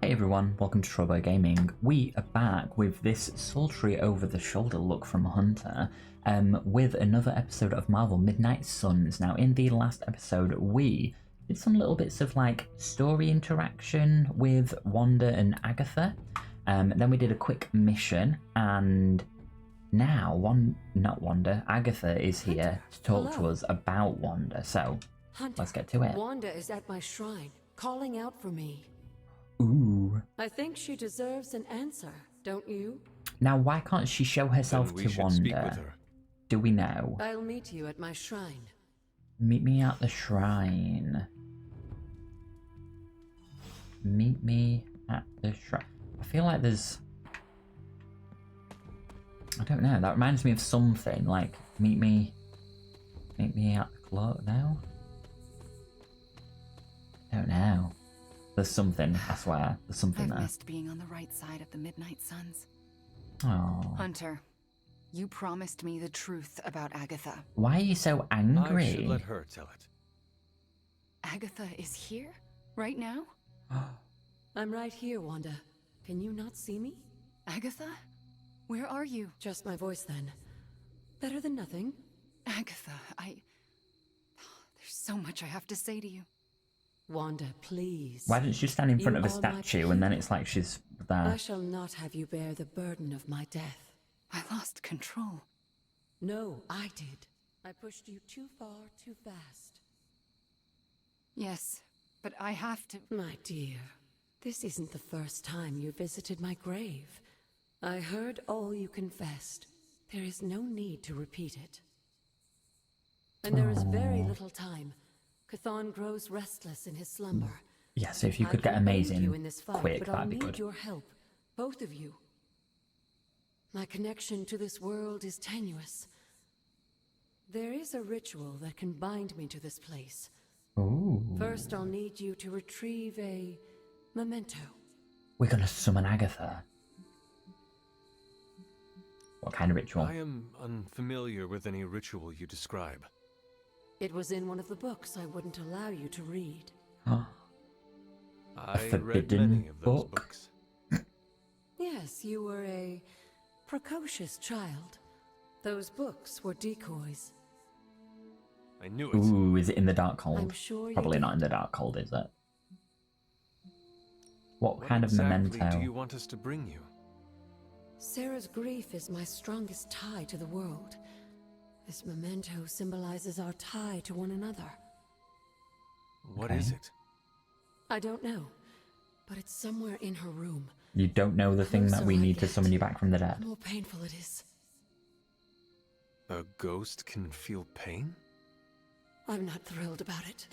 Hey everyone, welcome to TroyBoyGaming. We are back with this sultry over-the-shoulder look from Hunter, with another episode of Marvel Midnight Suns. Now, in the last episode, we did some little bits of like story interaction with Wanda and Agatha. Then we did a quick mission, and now Agatha is here to talk to us about Wanda. So Hunter, let's get to it. Wanda is at my shrine, calling out for me. Ooh. I think she deserves an answer, don't you? Now, why can't she show herself to Wanda? Do we know? I'll meet you at my shrine. Meet me at the shrine. Meet me at the shrine. I feel like there's... I don't know, that reminds me of something, like, meet me at the club. No? I don't know. There's something, I swear. There's something there. I've missed being on the right side of the Midnight Suns. Oh. Hunter, you promised me the truth about Agatha. Why are you so angry? I should let her tell it. Agatha is here? Right now? I'm right here, Wanda. Can you not see me? Agatha? Where are you? Just my voice, then. Better than nothing. Agatha, There's so much I have to say to you. Wanda, please. Why don't you stand in front of a statue and then it's like she's there? I shall not have you bear the burden of my death. I lost control. No, I did. I pushed you too far, too fast. Yes, but I have to... My dear, this isn't the first time you visited my grave. I heard all you confessed. There is no need to repeat it. And there is very little time. Chthon grows restless in his slumber. Yeah, so if you could get amazing you in this fight, quick, but that'd I'll be need good. your help, both of you. My connection to this world is tenuous. There is a ritual that can bind me to this place. Ooh. First, I'll need you to retrieve a memento. We're gonna summon Agatha. What kind of ritual? I am unfamiliar with any ritual you describe. It was in one of the books I wouldn't allow you to read. Huh? I read forbidden many of those book? books. Yes, you were a precocious child. Those books were decoys. I knew it. Ooh, is it in the dark cold? I'm sure you Probably did. not in the dark cold, is it? What What kind of exactly memento? do you want us to bring you? Sarah's grief is my strongest tie to the world. This memento symbolizes our tie to one another. What Okay. is it? I don't know, but it's somewhere in her room. You don't know the thing that Closer we I need to get, summon you back from the The dead. more painful it is. A ghost can feel pain? I'm not thrilled about it.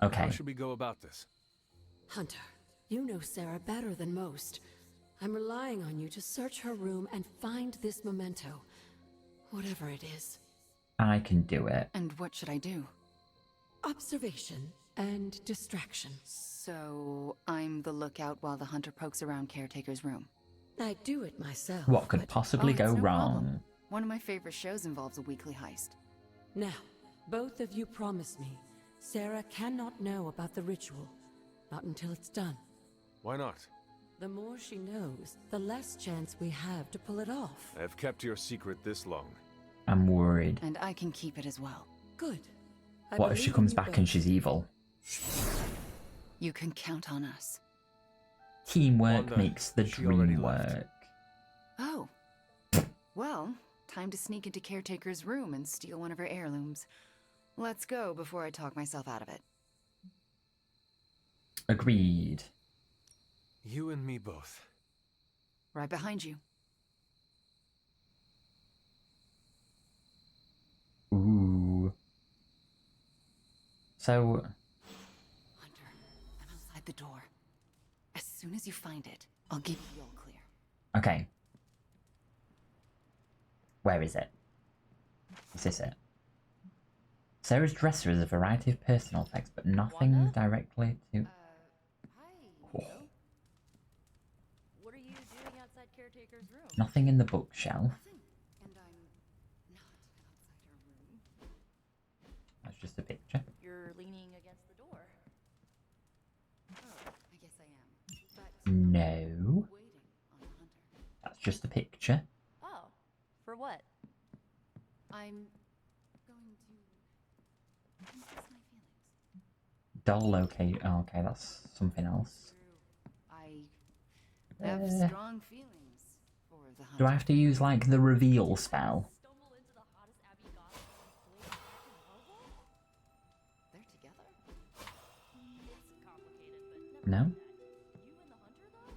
Okay. How should we go about this? Hunter, you know Sarah better than most. I'm relying on you to search her room and find this memento. Whatever it is. I can do it. And what should I do? Observation and distraction. So, I'm the lookout while the hunter pokes around Caretaker's room. I do it myself. What could but possibly it's go no wrong? problem. One of my favorite shows involves a weekly heist. Now, both of you promise me Sarah cannot know about the ritual. Not until it's done. Why not? The more she knows, the less chance we have to pull it off. I have kept your secret this long. I'm worried. And I can keep it as well. Good. I What if she believe in comes you back both. and she's evil? You can count on us. Teamwork Wanda, makes the she already dream left. work. Oh. Well, time to sneak into Caretaker's room and steal one of her heirlooms. Let's go before I talk myself out of it. Agreed. You and me both. Right behind you. Ooh. So, Hunter, I'm outside the door. As soon as you find it, I'll give you the all clear. okay. Where is it? Is this it? Sarah's dresser has a variety of personal effects, but nothing Wanda? directly to... Hi. Oh. What are you doing outside Caretaker's room? Nothing in the bookshelf. And I'm not outside her room. That's just a picture. You're leaning against the door. just a picture. Oh, for what? I'm going to confess my feelings. Doll locate. Oh, okay, that's something else. I have strong feelings for the hunter. Do I have to use like the reveal spell? Stumble into the hottest abbey gossip and play Captain Marvel? They're together? It's complicated, but never No? mind that. You and the hunter, though?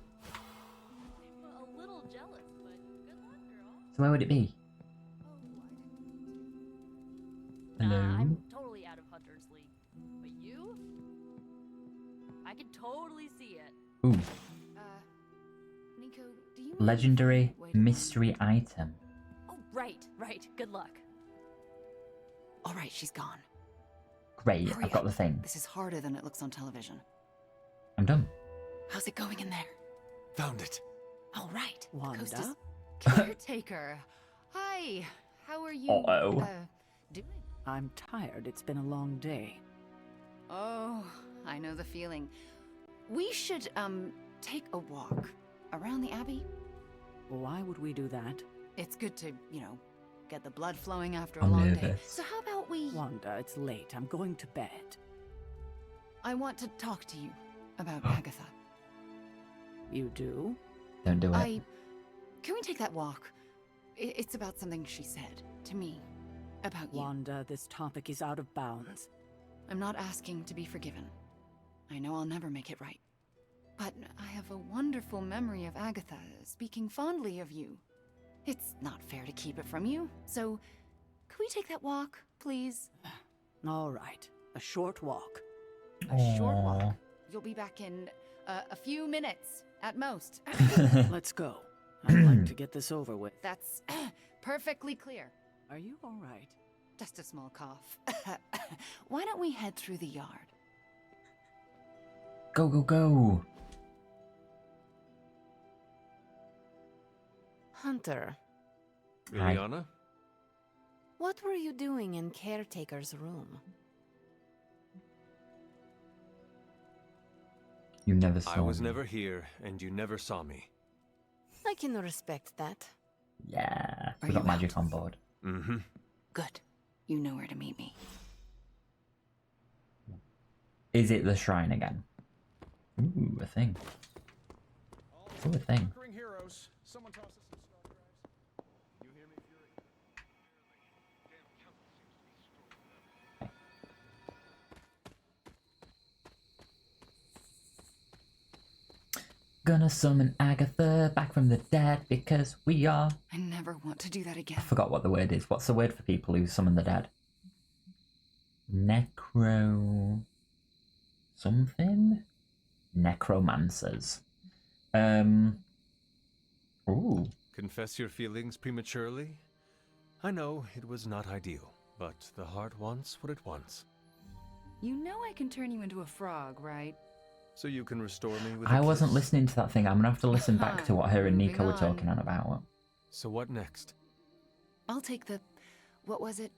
I'm a little jealous, but good luck, girl. So where would it be? Hello? Nah, I'm totally out of Hunter's League. But you? I can totally see it. Ooh, Nico, do you mind legendary if I wait a mystery item. Oh, right. Good luck. All right, she's gone. Great, Hurry I've got up. the thing. This is harder than it looks on television. I'm done. How's it going in there? Found it. All right. Wanda? Coast is caretaker. Hi. How are you? Uh-oh. Doing? I'm tired. It's been a long day. Oh, I know the feeling. We should take a walk around the abbey. Why would we do that? It's good to, get the blood flowing after a I'm long day. nervous. So how about we? Wanda, it's late. I'm going to bed. I want to talk to you about Agatha. You do? Don't do it. Can we take that walk? It's about something she said to me about you. Wanda, this topic is out of bounds. I'm not asking to be forgiven. I know I'll never make it right. But I have a wonderful memory of Agatha speaking fondly of you. It's not fair to keep it from you, so could we take that walk, please? All right. A short walk. A short Aw. walk. You'll be back in a few minutes, at most. Let's go. I'd like to get this over with. That's perfectly clear. Are you all right? Just a small cough. Why don't we head through the yard? Go, go, go! Hunter, Hi. Liliana? what were you doing in Caretaker's room? You never saw I was me. never here, and you never saw me. I can respect that. Yeah, Are we got you magic out? on board. Mm-hmm. Good. You know where to meet me. Is it the shrine again? Ooh, a thing. Ooh, a thing. Conquering heroes. Someone toss us some star drives. You hear me, Fury? Gonna summon Agatha back from the dead because we are... I never want to do that I again. forgot what the word is. What's the word for people who summon the dead? Necro... something? Necromancers. Ooh. Confess your feelings prematurely? I know it was not ideal, but the heart wants what it wants. You know I can turn you into a frog, right? So you can restore me with a I wasn't kiss? listening to that thing. I'm gonna have to listen back to what her and Nico were Moving on. talking on about. So what next? I'll take the... what was it?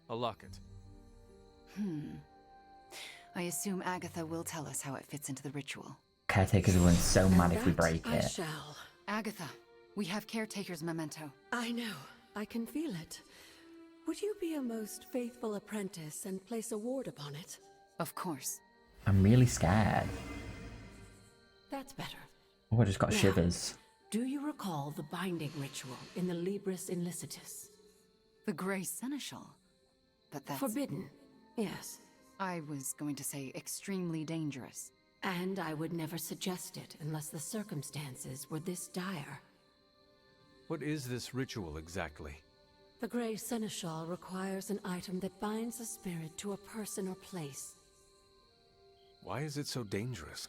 A locket. I assume Agatha will tell us how it fits into the ritual. Caretakers will be so mad if we that break I it. shall. Agatha, we have Caretaker's memento. I know. I can feel it. Would you be a most faithful apprentice and place a ward upon it? Of course. I'm really scared. That's better. Oh, I just got Now, shivers. Do you recall the binding ritual in the Libris Inlicitus? The Grey Seneschal. But that's... Forbidden, yes. I was going to say extremely dangerous. And I would never suggest it unless the circumstances were this dire. What is this ritual exactly? The Grey Seneschal requires an item that binds a spirit to a person or place. Why is it so dangerous?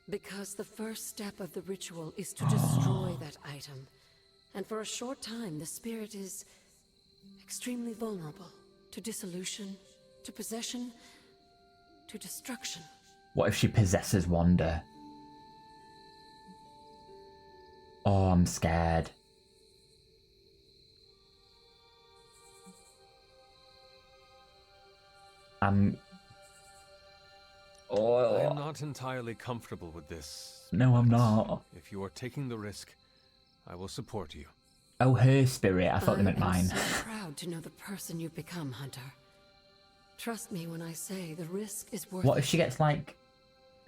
Because the first step of the ritual is to destroy that item. And for a short time, the spirit is extremely vulnerable to dissolution, to possession, to destruction. What if she possesses Wanda? Oh, I'm scared. Oh, I am not entirely comfortable with this. no, I'm but not. If you are taking the risk, I will support you. Oh, her spirit. I thought they meant I am mine. so proud to know the person you've become, Hunter. Trust me when I say the risk is worth it. What if she gets, like,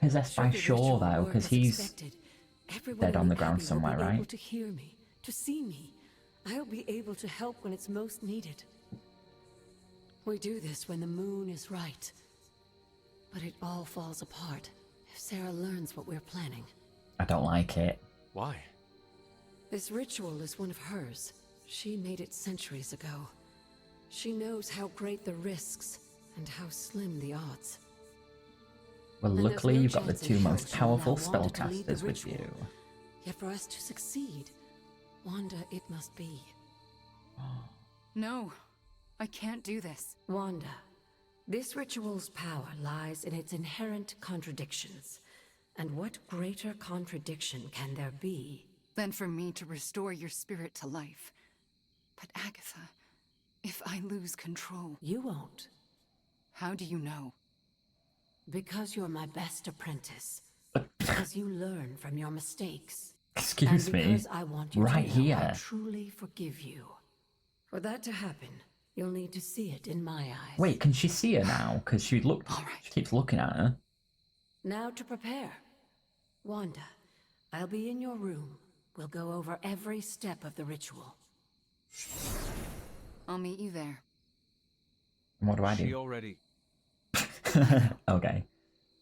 possessed by Should the Shaw, ritual though? work Because as he's expected, everyone dead in on the Abbey ground will somewhere, be right? able to hear me, to see me. I'll be able to help when it's most needed. We do this when the moon is right. But it all falls apart if Sarah learns what we're planning. I don't like it. Why? This ritual is one of hers. She made it centuries ago. She knows how great the risks and how slim the odds. Well, And there's luckily no you've got the chance in two hell most she'll powerful allow Wanda to lead the spellcasters with ritual. you. Yet for us to succeed, Wanda it must be. No, I can't do this. Wanda, this ritual's power lies in its inherent contradictions. And what greater contradiction can there be? Than for me to restore your spirit to life. But Agatha, if I lose control... You won't. How do you know? Because you're my best apprentice. Because you learn from your mistakes. Excuse and me. because I want you Right to know I here. truly forgive you. For that to happen, you'll need to see it in my eyes. Wait, can she see her now? Because she All right. keeps looking at her. Now to prepare. Wanda, I'll be in your room. We'll go over every step of the ritual. I'll meet you there. And what do I She do? already... Okay.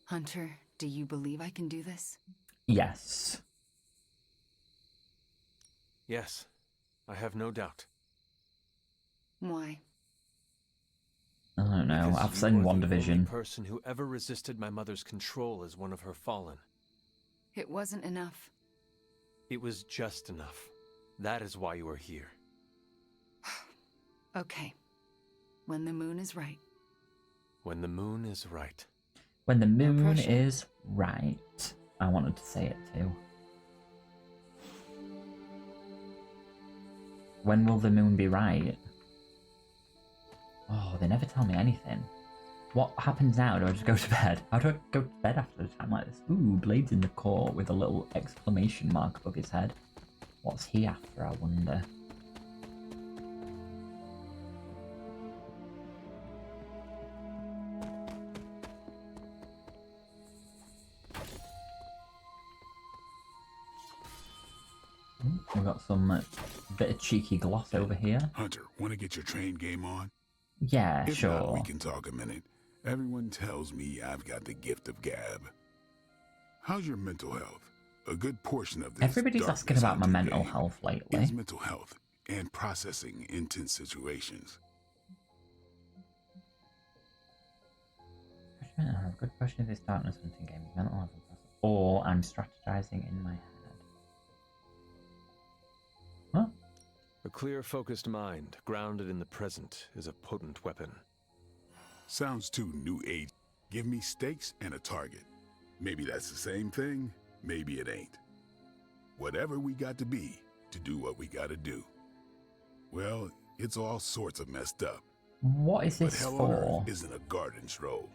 Hunter, do you believe I can do this? Yes. Yes, I have no doubt. Why? I don't know. Because I've you seen are one the only division. person who ever resisted my mother's control as one of her fallen. It wasn't enough. It was just enough. That is why you are here. Okay. When the moon is right. When the moon is right. When the No moon pressure. is right. I wanted to say it too. When will the moon be right? Oh, they never tell me anything. What happens now? Do I just go to bed? How do I go to bed after a time like this? Ooh, Blade's in the court with a little exclamation mark above his head. What's he after, I wonder? We've got some bit of cheeky gloss over here. Hunter, want to get your train game on? Yeah, If sure. not, we can talk a minute. Everyone tells me I've got the gift of gab. How's your mental health? A good portion of this Everybody's asking darkness about my hunting mental game health lately. is mental health and processing intense situations. A good question of this darkness hunting game is mental health and process. Or I'm strategizing in my head. Huh? A clear, focused mind, grounded in the present, is a potent weapon. Sounds too new age. Give me stakes and a target. Maybe that's the same thing, maybe it ain't. Whatever we got to be to do what we gotta do. Well, it's all sorts of messed up. What is But this hell on for? earth isn't a garden stroll.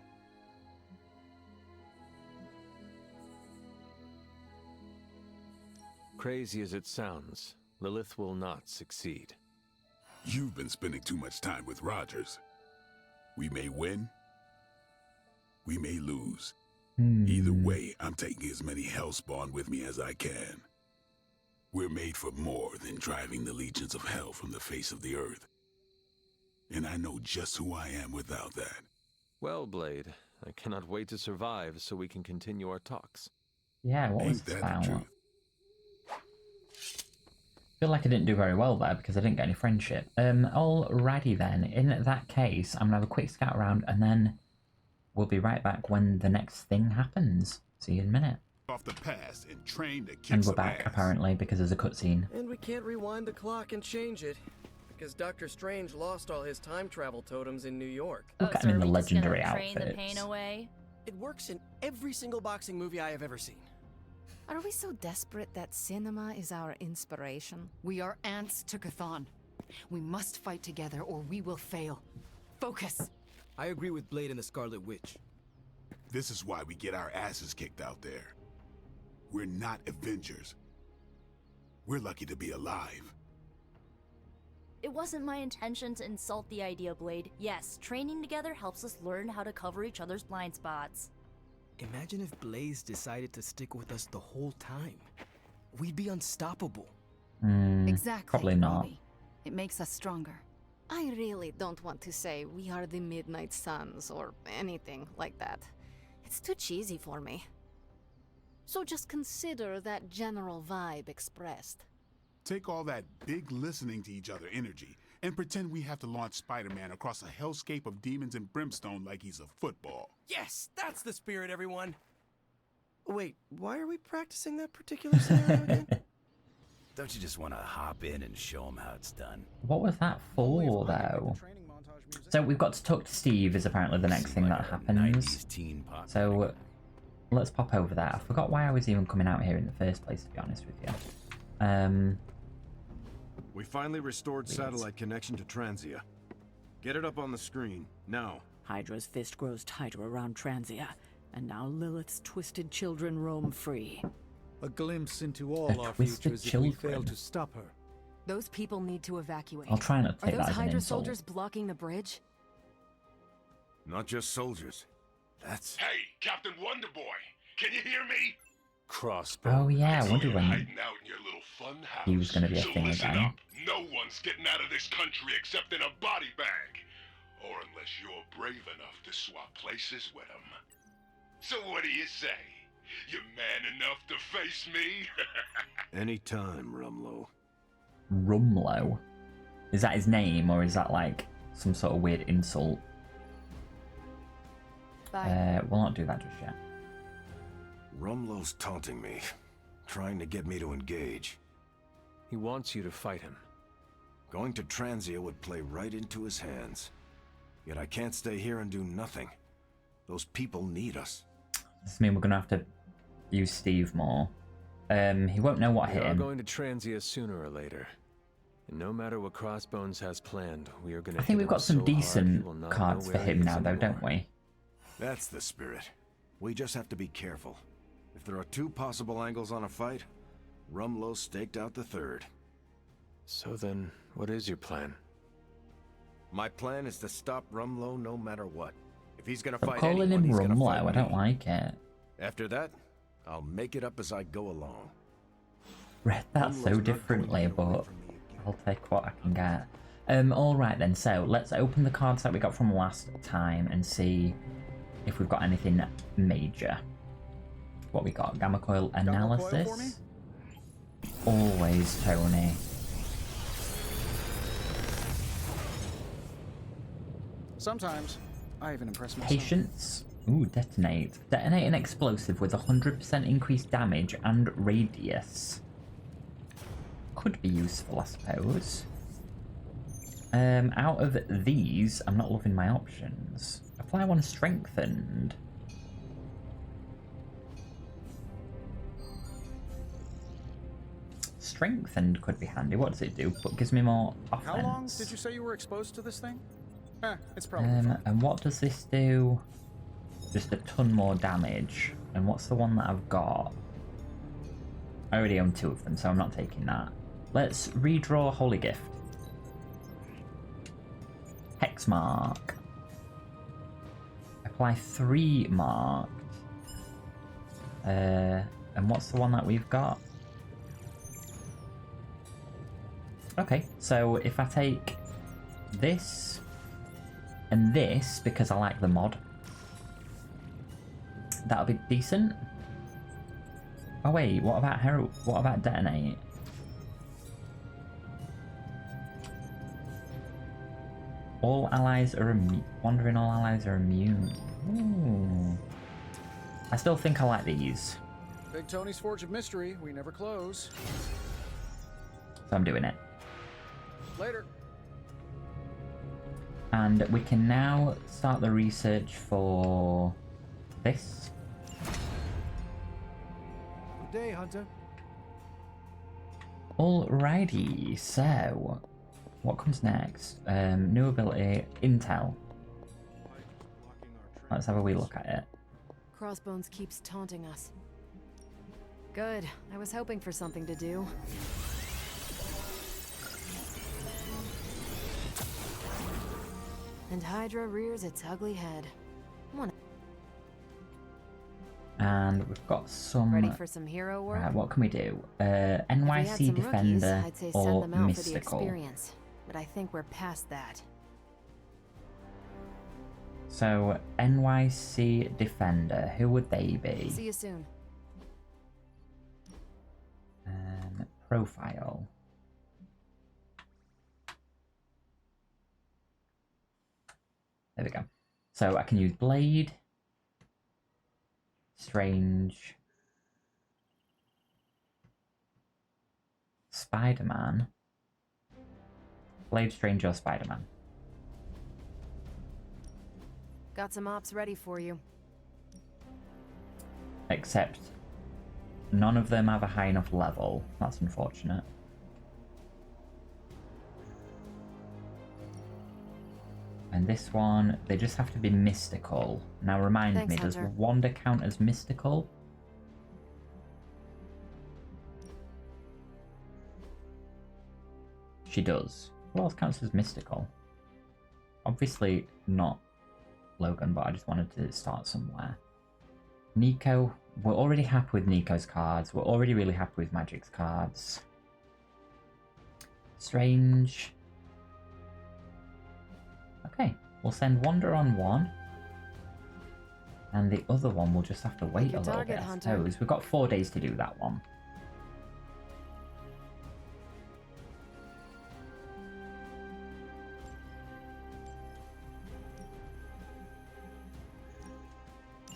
Crazy as it sounds, Lilith will not succeed. You've been spending too much time with Rogers. We may win, we may lose. Either way, I'm taking as many hellspawn with me as I can. We're made for more than driving the legions of hell from the face of the earth. And I know just who I am without that. Well, Blade, I cannot wait to survive so we can continue our talks. Yeah, what was Ain't this that the about? truth? Feel like I didn't do very well there because I didn't get any friendship. Alrighty then. In that case, I'm gonna have a quick scout around and then we'll be right back when the next thing happens. See you in a minute. Off the past and train to kick And we're some back ass. apparently because there's a cutscene. And we can't rewind the clock and change it, because Dr. Strange lost all his time travel totems in New York. Look at so him in are the we just gonna legendary train the pain outfits. away? It works in every single boxing movie I have ever seen. Are we so desperate that cinema is our inspiration? We are ants to Chthon. We must fight together or we will fail. Focus! I agree with Blade and the Scarlet Witch. This is why we get our asses kicked out there. We're not Avengers. We're lucky to be alive. It wasn't my intention to insult the idea, Blade. Yes, training together helps us learn how to cover each other's blind spots. Imagine if Blaze decided to stick with us the whole time. We'd be unstoppable. Exactly. Probably not. Robbie. It makes us stronger. I really don't want to say we are the Midnight Suns or anything like that. It's too cheesy for me. So just consider that general vibe expressed. Take all that big listening to each other energy and pretend we have to launch Spider-Man across a hellscape of demons and brimstone like he's a football. Yes, that's the spirit, everyone. Wait, why are we practicing that particular scenario again? Don't you just want to hop in and show them how it's done? What was that for, though? So we've got to talk to Steve is apparently the next thing that happens. So let's pop over there. I forgot why I was even coming out here in the first place, to be honest with you. We finally restored satellite connection to Transia. Get it up on the screen, now. Hydra's fist grows tighter around Transia, and now Lilith's twisted children roam free. A glimpse into all our Twisted futures if we fail children. to stop her. Those people need to evacuate. I'll try not to Are take those that as an Hydra insult. soldiers blocking the bridge? Not just soldiers. That's... Hey, Captain Wonderboy, can you hear me? Crossbow. Oh yeah, I wonder You're when hiding out in your little fun house. he was going to be a so thing listen again. up. No one's getting out of this country except in a body bag. Or unless you're brave enough to swap places with them. So what do you say? You man enough to face me? Anytime, Rumlow. Rumlow? Is that his name, or is that like some sort of weird insult? We'll not do that just yet. Rumlow's taunting me, trying to get me to engage. He wants you to fight him. Going to Transia would play right into his hands. Yet I can't stay here and do nothing. Those people need us. Does this mean we're going to have to use Steve more? He won't know what We hit are him. going to Transia sooner or later. And no matter what Crossbones has planned, we are going to I think we've got some decent cards for him now, though, don't we? That's the spirit. We just have to be careful. If there are two possible angles on a fight, Rumlow staked out the third. So then, what is your plan? My plan is to stop Rumlow no matter what. If he's gonna But fight calling anyone, him he's gonna fight Rumlow, I don't me. like it. After that, I'll make it up as I go along. Read that so differently, but I'll take what I can get. Alright then, so let's open the cards that we got from last time and see if we've got anything major. What we got? Gamma coil analysis. Always, Tony. Sometimes I even impress myself. Patience. Ooh, detonate. Detonate an explosive with 100% increased damage and radius. Could be useful, I suppose. Out of these, I'm not loving my options. Apply one strengthened. Strengthened could be handy. What does it do? But gives me more offense. How long did you say you were exposed to this thing? It's probably fine. And what does this do? Just a ton more damage. And what's the one that I've got? I already own 2 of them, so I'm not taking that. Let's redraw Holy Gift. Hex mark. Apply 3 marked. And what's the one that we've got? Okay, so if I take this and this, because I like the mod, that'll be decent. Oh wait, what about what about detonate? All allies are wandering. All allies are immune. Ooh. I still think I like these, Big Tony's Forge of Mystery. We never close. so I'm doing it. Later. And we can now start the research for this. Good day, Hunter. Alrighty, so what comes next? New ability, Intel. Let's have a wee look at it. Crossbones keeps taunting us. Good. I was hoping for something to do. And Hydra rears its ugly head. And we've got some... Ready for some hero work? Right, what can we do? If we had NYC some Defender rookies, I'd say or send them out Mystical? for the experience, but I think we're past that. So, NYC Defender, who would they be? See you soon. Profile. There we go. So I can use Blade, Strange, Spider-Man, Blade, Strange, or Spider-Man. Got some ops ready for you. Except none of them have a high enough level. That's unfortunate. And this one, they just have to be mystical. Now remind me, does Wanda count as mystical? She does. Who else counts as mystical? Obviously not Logan, but I just wanted to start somewhere. Nico, we're already happy with Nico's cards. We're already really happy with Magic's cards. Strange. Okay, we'll send Wanda on one. And the other one we'll just have to wait a little bit, I suppose. We've got 4 days to do that one.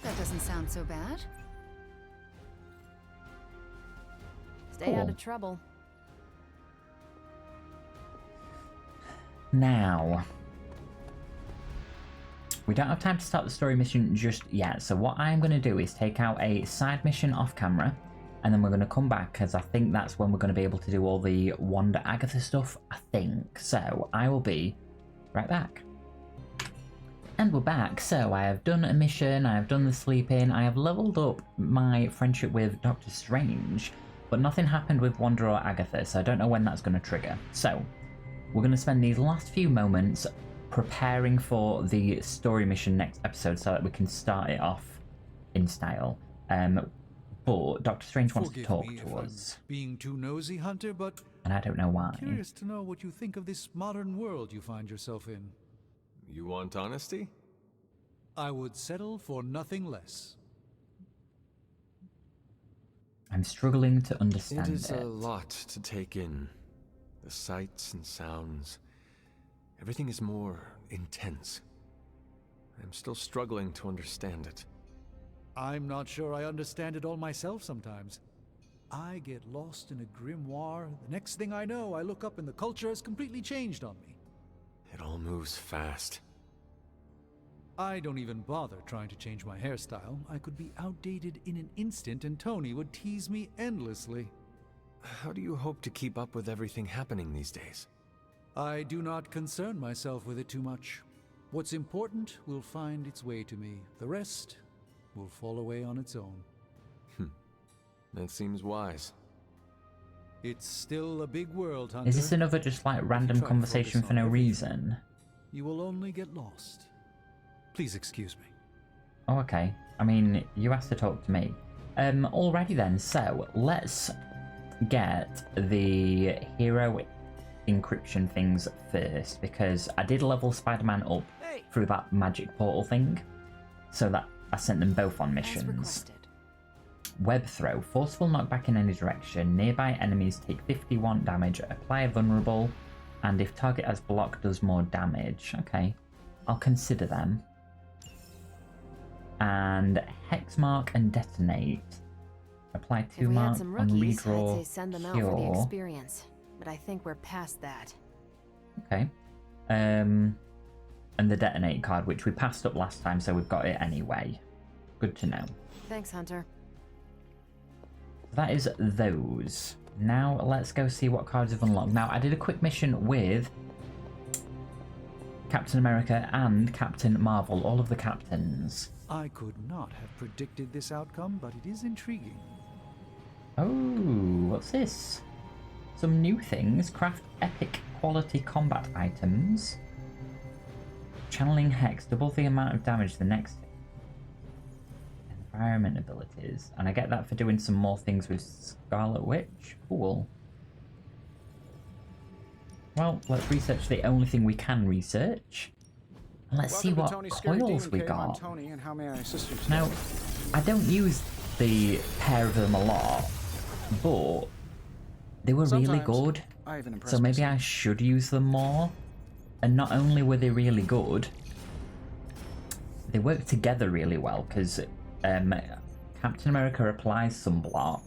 That doesn't sound so bad. Stay out of trouble. Now, we don't have time to start the story mission just yet, so what I'm going to do is take out a side mission off camera, and then we're going to come back, because I think that's when we're going to be able to do all the Wanda Agatha stuff, I think. So, I will be right back. And we're back. So, I have done a mission, I have done the sleep-in, I have leveled up my friendship with Doctor Strange, but nothing happened with Wanda or Agatha, so I don't know when that's going to trigger. So, we're going to spend these last few moments preparing for the story mission next episode so that we can start it off in style. But Doctor Strange wants to talk to us. Being too nosy, Hunter, but And I don't know why. curious to know what you think of this modern world you find yourself in. You want honesty? I would settle for nothing less. I'm struggling to understand it. It is a lot to take in. The sights and sounds. Everything is more intense. I'm still struggling to understand it. I'm not sure I understand it all myself sometimes. I get lost in a grimoire. The next thing I know, I look up and the culture has completely changed on me. It all moves fast. I don't even bother trying to change my hairstyle. I could be outdated in an instant and Tony would tease me endlessly. How do you hope to keep up with everything happening these days? I do not concern myself with it too much. What's important will find its way to me. The rest will fall away on its own. That seems wise. It's still a big world, Hunter. Is this another just like random conversation for no reason? You will only get lost. Please excuse me. Oh, okay. I mean, you asked to talk to me. Alrighty then, so let's get the hero encryption things first, because I did level Spider-Man up through that magic portal thing, so that I sent them both on missions. Web throw, forceful knockback in any direction, nearby enemies take 51 damage, apply a vulnerable, and if target has blocked does more damage. Okay, I'll consider them. And hex mark and detonate. Apply 2 mark on redraw, I'd say send them out for the experience, but I think we're past that. Okay. And the detonate card, which we passed up last time, so we've got it anyway. Good to know. Thanks, Hunter. That is those. Now let's go see what cards have unlocked. Now, I did a quick mission with Captain America and Captain Marvel, all of the captains. I could not have predicted this outcome, but it is intriguing. Oh, what's this? Some new things. Craft epic quality combat items. Channeling Hex, double the amount of damage the next environment abilities. And I get that for doing some more things with Scarlet Witch. Cool. Well, let's research the only thing we can research. Let's see what coils we got. Now, I don't use the pair of them a lot, but they were really good. So maybe I should use them more. And not only were they really good, they work together really well, because Captain America applies some block,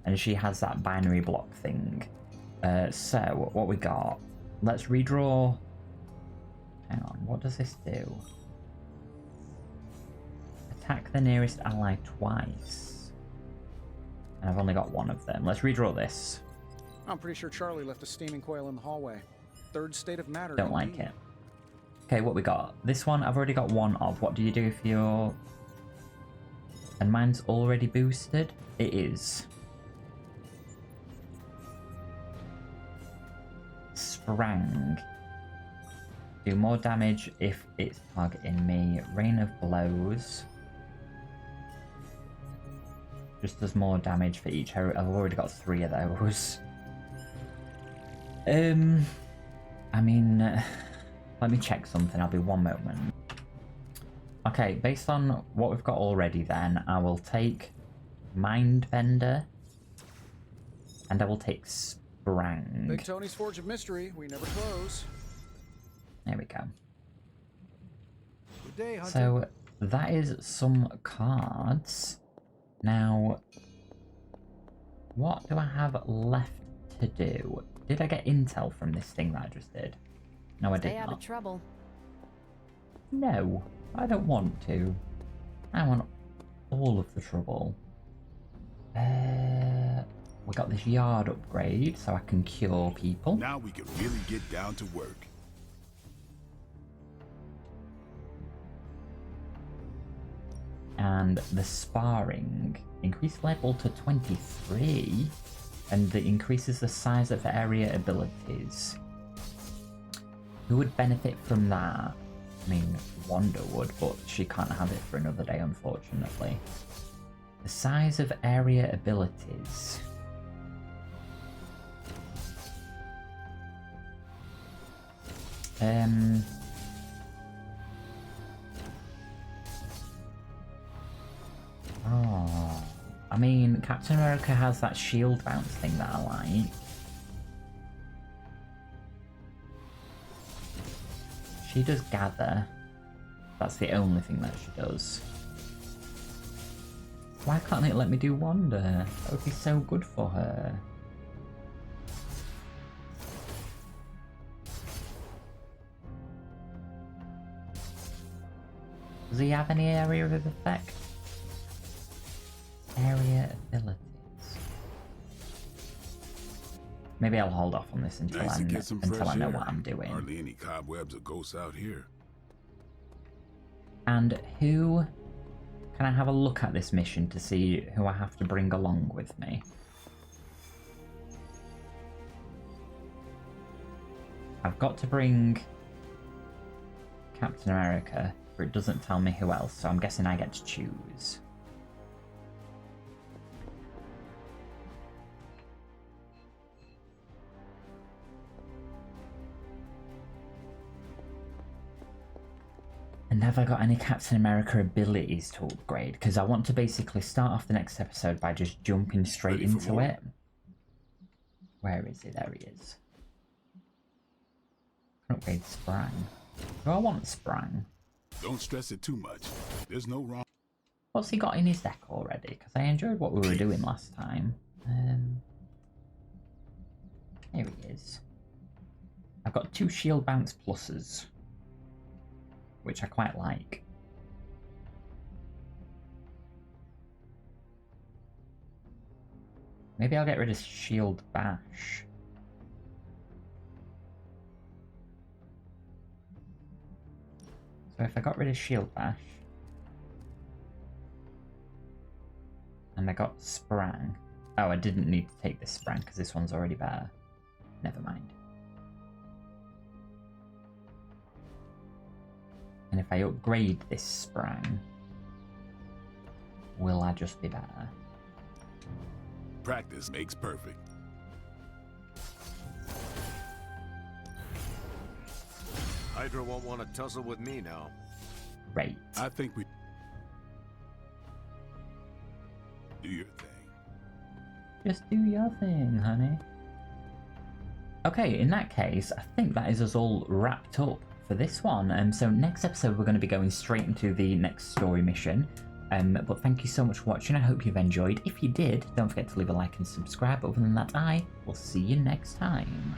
and she has that binary block thing. So, what we got? Let's redraw. Hang on, what does this do? Attack the nearest ally twice. And I've only got one of them. Let's redraw this. I'm pretty sure Charlie left a steaming coil in the hallway. Third state of matter. Don't like it. Okay, what we got? This one I've already got one of. What do you do if you're... And mine's already boosted? It is. Sprang. Do more damage if it's targeting me. Rain of Blows. Just does more damage for each hero. I've already got 3 of those. I mean, let me check something. I'll be one moment. Okay, based on what we've got already then, I will take Mindbender and I will take Sprang. Big Tony's Forge of Mystery. We never close. There we go. Good day, Hunter. So that is some cards. Now, what do I have left to do? Did I get intel from this thing that I just did? No, I did not. Stay out of trouble. No, I don't want to. I want all of the trouble. We got this yard upgrade, so I can cure people. Now we can really get down to work. And the sparring. Increase level to 23. And it increases the size of area abilities. Who would benefit from that? I mean, Wanda would, but she can't have it for another day, unfortunately. The size of area abilities. Oh, I mean, Captain America has that shield bounce thing that I like. She does gather. That's the only thing that she does. Why can't it let me do Wanda? That would be so good for her. Does he have any area of effect? Area abilities. Maybe I'll hold off on this until, Nice to get some fresh I know air. what I'm doing. Hardly any cobwebs or ghosts out here. And who... Can I have a look at this mission to see who I have to bring along with me? I've got to bring Captain America, but it doesn't tell me who else, so I'm guessing I get to choose. And have I got any Captain America abilities to upgrade? Because I want to basically start off the next episode by just jumping straight into it. Where is he? There he is. Upgrade Sprang. Do I want Sprang? Don't stress it too much. There's no wrong. What's he got in his deck already? Because I enjoyed what we were doing last time. Here he is. I've got 2 shield bounce pluses, which I quite like. Maybe I'll get rid of Shield Bash. So if I got rid of Shield Bash, and I got Sprang. Oh, I didn't need to take this Sprang because this one's already better. Never mind. And if I upgrade this sprang, will I just be better? Practice makes perfect. Hydra won't want to tussle with me now. Great. I think we... Do your thing. Just do your thing, honey. Okay, in that case, I think that is us all wrapped up for this one. So next episode, we're going to be going straight into the next story mission. But thank you so much for watching. I hope you've enjoyed. If you did, don't forget to leave a like and subscribe. Other than that, I will see you next time.